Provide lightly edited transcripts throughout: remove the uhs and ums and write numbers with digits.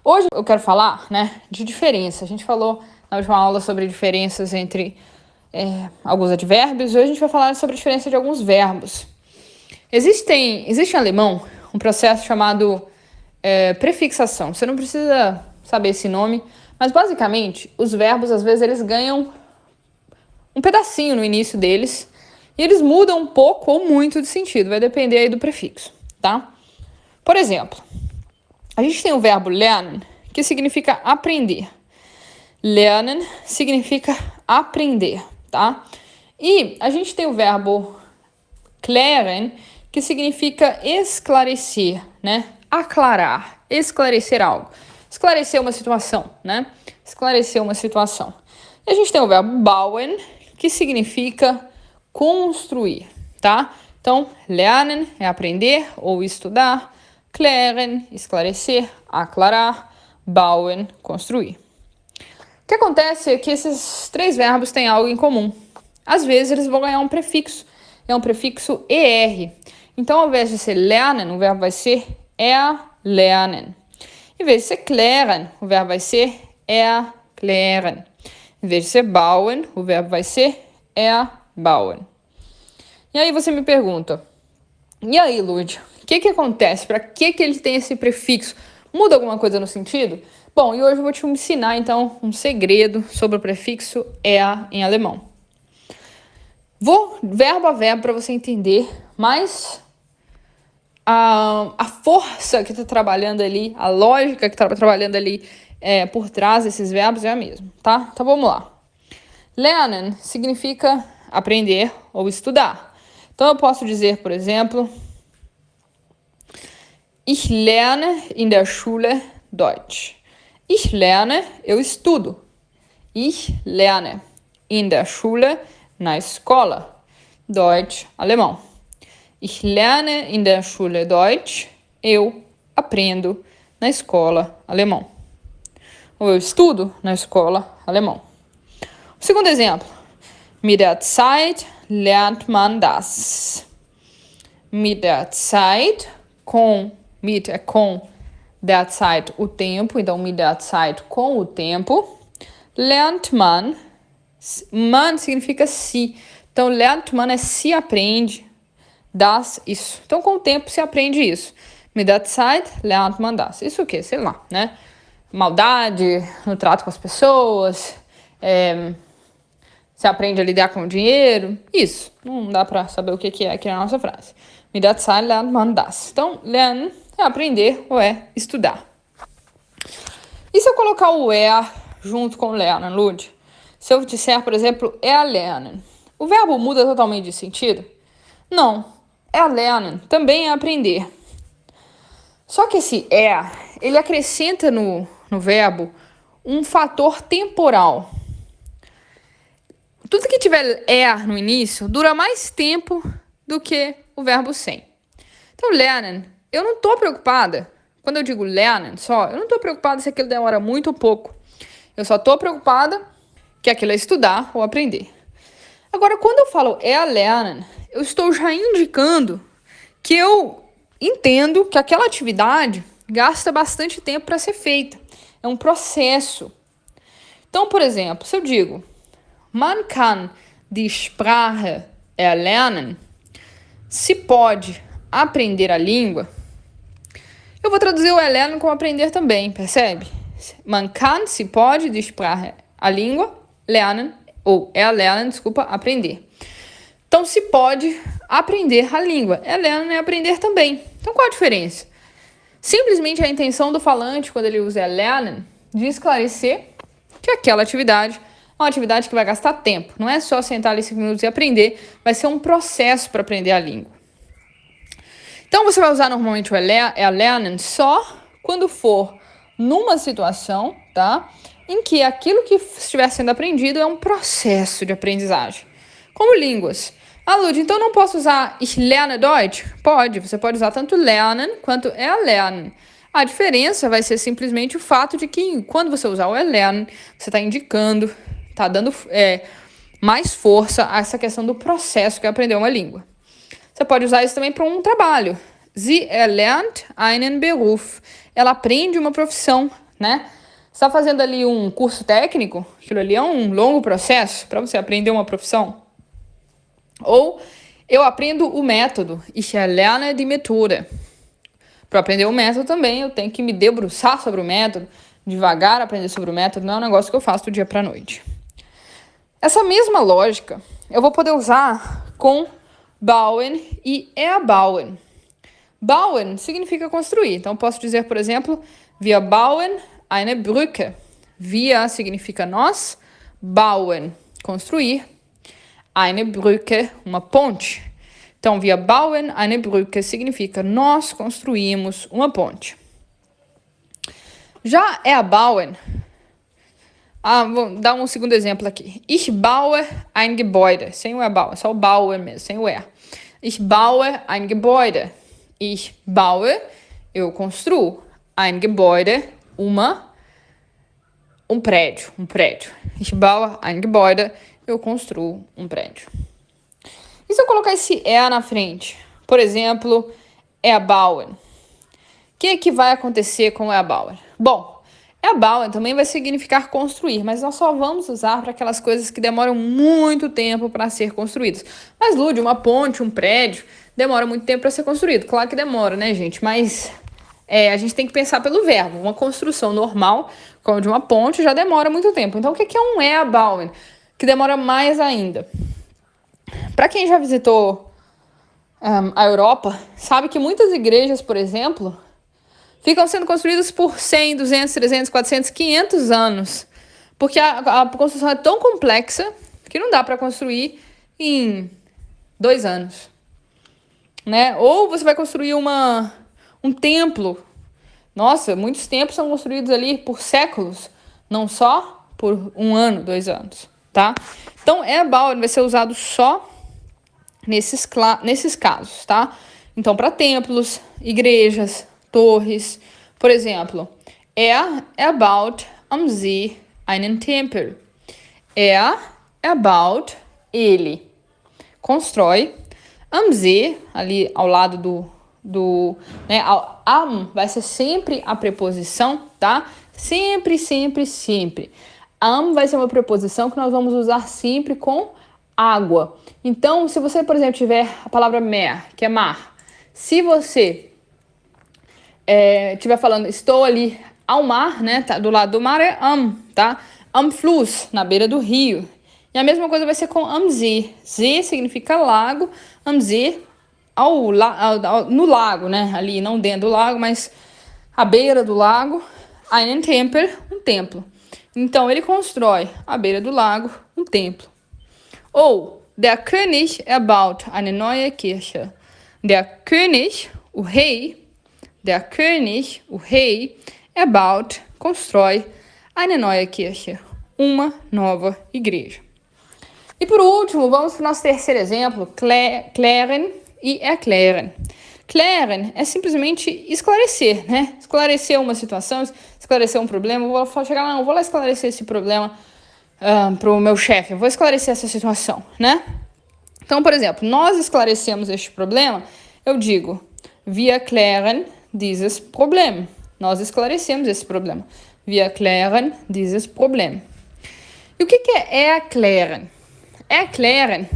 Hoje eu quero falar, de diferença. A gente falou na última aula sobre diferenças entre alguns advérbios. Hoje a gente vai falar sobre a diferença de alguns verbos. Existe em alemão um processo chamado prefixação. Você não precisa saber esse nome, mas basicamente os verbos às vezes eles ganham um pedacinho no início deles e eles mudam um pouco ou muito de sentido. Vai depender aí do prefixo, tá? Por exemplo, a gente tem o verbo lernen, que significa aprender. Lernen significa aprender, tá? E a gente tem o verbo klären, que significa esclarecer, aclarar, esclarecer algo. Esclarecer uma situação, Esclarecer uma situação. E a gente tem o verbo bauen, que significa construir, tá? Então, lernen é aprender ou estudar, klären, esclarecer, aclarar, bauen, construir. O que acontece é que esses três verbos têm algo em comum. Às vezes eles vão ganhar um prefixo, é um prefixo ER. Então, ao invés de ser lernen, o verbo vai ser erlernen. Em vez de ser klären, o verbo vai ser erklären. Em vez de ser bauen, o verbo vai ser erbauen. E aí você me pergunta, e aí, Lud, o que acontece? Para que ele tem esse prefixo? Muda alguma coisa no sentido? Bom, e hoje eu vou te ensinar, então, um segredo sobre o prefixo er em alemão. Vou verbo a verbo para você entender mais a força que está trabalhando ali, a lógica que está trabalhando ali por trás desses verbos é a mesma, tá? Então vamos lá. Lernen significa aprender ou estudar. Então eu posso dizer, por exemplo, Ich lerne in der Schule Deutsch. Ich lerne, eu estudo. Ich lerne in der Schule, na escola. Deutsch, alemão. Ich lerne in der Schule Deutsch. Eu aprendo na escola alemão. Ou eu estudo na escola alemão. O segundo exemplo. Mit der Zeit lernt man das. Mit der Zeit, mit é com, der Zeit, o tempo. Então, mit der Zeit, com o tempo. Lernt man significa se. Então, lernt man é se aprende das, isso. Então, com o tempo se aprende isso. Mit der Zeit lernt man das. Isso o quê? Sei lá, Maldade no trato com as pessoas, se aprende a lidar com o dinheiro, isso. Não dá pra saber o que é aqui na nossa frase. Mit der Zeit lernt man das. Então, lernen é aprender ou é estudar. E se eu colocar o junto com lernen, Lud? Se eu disser, por exemplo, erlernen, o verbo muda totalmente de sentido? Não. Erlernen também é aprender. Só que esse ele acrescenta no verbo um fator temporal. Tudo que tiver no início dura mais tempo do que o verbo sem. Então, lernen, eu não estou preocupada. Quando eu digo lernen eu não estou preocupada se aquilo demora muito ou pouco. Eu só estou preocupada que aquilo é estudar ou aprender. Agora, quando eu falo erlernen, eu estou já indicando que eu entendo que aquela atividade gasta bastante tempo para ser feita. É um processo. Então, por exemplo, se eu digo Man kann die Sprache erlernen, se pode aprender a língua, eu vou traduzir o erlernen como aprender também, percebe? Man kann, se pode, die Sprache, a língua, lernen, ou erlernen, aprender. Então, se pode aprender a língua. Erlernen é aprender também. Então, qual a diferença? Simplesmente a intenção do falante, quando ele usa erlernen, de esclarecer que aquela atividade é uma atividade que vai gastar tempo. Não é só sentar ali 5 minutos e aprender, vai ser um processo para aprender a língua. Então, você vai usar normalmente o erlernen só quando for numa situação, tá? Em que aquilo que estiver sendo aprendido é um processo de aprendizagem. Como línguas. Lud, então não posso usar Ich lerne Deutsch? Pode, você pode usar tanto lernen quanto erlernen. A diferença vai ser simplesmente o fato de que quando você usar o erlernen, você está indicando, está dando mais força a essa questão do processo que é aprender uma língua. Você pode usar isso também para um trabalho. Sie erlernt einen Beruf. Ela aprende uma profissão. né? Você está fazendo ali um curso técnico, aquilo ali é um longo processo para você aprender uma profissão. Ou eu aprendo o método, ich erlerne die Methode. Para aprender o método também, eu tenho que me debruçar sobre o método, devagar aprender sobre o método, não é um negócio que eu faço do dia para a noite. Essa mesma lógica eu vou poder usar com bauen e erbauen. Bauen significa construir. Então, eu posso dizer, por exemplo, wir bauen eine Brücke. Wir significa nós, bauen, construir, eine Brücke, uma ponte. Então, wir bauen eine Brücke significa nós construímos uma ponte. Já erbauen, vou dar um segundo exemplo aqui. Ich baue ein Gebäude. Sem o erbauen, só o bauen mesmo, sem o er. Ich baue ein Gebäude. Ich baue, eu construo. Ein Gebäude, um prédio. Ich baue ein Gebäude, eu construo um prédio. E se eu colocar esse na frente? Por exemplo, erbauen. O que é que vai acontecer com erbauen? Bom, erbauen também vai significar construir, mas nós só vamos usar para aquelas coisas que demoram muito tempo para ser construídas. Mas, Lúdia, uma ponte, um prédio, demora muito tempo para ser construído. Claro que demora, né, gente? Mas a gente tem que pensar pelo verbo. Uma construção normal, como de uma ponte, já demora muito tempo. Então, o que é um erbauen? Que demora mais ainda. Para quem já visitou a Europa, sabe que muitas igrejas, por exemplo, ficam sendo construídas por 100, 200, 300, 400, 500 anos. Porque a construção é tão complexa que não dá para construir em 2 anos. Né? Ou você vai construir um templo. Nossa, muitos templos são construídos ali por séculos, não só por 1 ano, 2 anos. Tá? Então, erbauen vai ser usado só nesses casos, tá? Então, para templos, igrejas, torres, por exemplo, erbaut am See einen Tempel. Erbaut, ele constrói, am See, ali ao lado né, am vai ser sempre a preposição, tá? Sempre. Am vai ser uma preposição que nós vamos usar sempre com água. Então, se você, por exemplo, tiver a palavra Meer, que é mar, se você estiver falando, estou ali ao mar, né, tá, do lado do mar é am, tá? Am Fluss, na beira do rio. E a mesma coisa vai ser com am See. See significa lago, am See no lago, né? Ali, não dentro do lago, mas à beira do lago. Einen Tempel, um templo. Então, ele constrói à beira do lago um templo. Ou, der König erbaut eine neue Kirche. Der König, o rei, erbaut, constrói, eine neue Kirche, uma nova igreja. E por último, vamos para o nosso terceiro exemplo, klären e erklären. Klären é simplesmente esclarecer, né? Esclarecer uma situação, esclarecer um problema. Eu vou chegar lá, não, vou lá esclarecer esse problema para o meu chefe. Eu vou esclarecer essa situação, né? Então, por exemplo, nós esclarecemos este problema, eu digo, wir klären dieses Problem. Nós esclarecemos esse problema. Wir klären dieses Problem. E o que é erklären? Erklären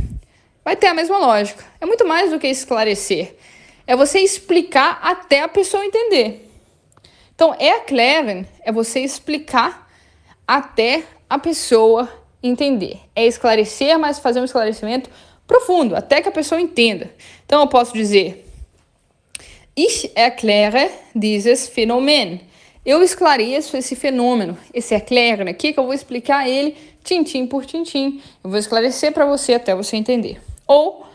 vai ter a mesma lógica. É muito mais do que esclarecer. É você explicar até a pessoa entender. Então, erklären é você explicar até a pessoa entender. É esclarecer, mas fazer um esclarecimento profundo, até que a pessoa entenda. Então, eu posso dizer, ich erkläre dieses Phänomen. Eu esclareço esse fenômeno, esse erklären aqui, que eu vou explicar ele tintim por tintim. Eu vou esclarecer para você até você entender. Ou,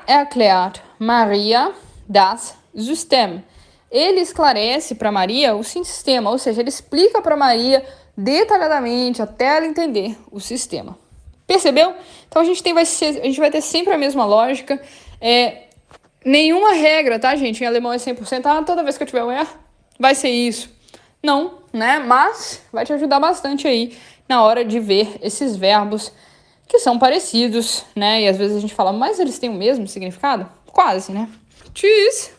erklärt Maria das System. Ele esclarece para Maria o sistema, ou seja, ele explica para Maria detalhadamente até ela entender o sistema. Percebeu? Então a gente vai ter sempre a mesma lógica. Nenhuma regra, tá, gente? Em alemão é 100%. Toda vez que eu tiver um vai ser isso. Não, né? Mas vai te ajudar bastante aí na hora de ver esses verbos que são parecidos, né? E às vezes a gente fala, mas eles têm o mesmo significado? Quase, né? Tschüss!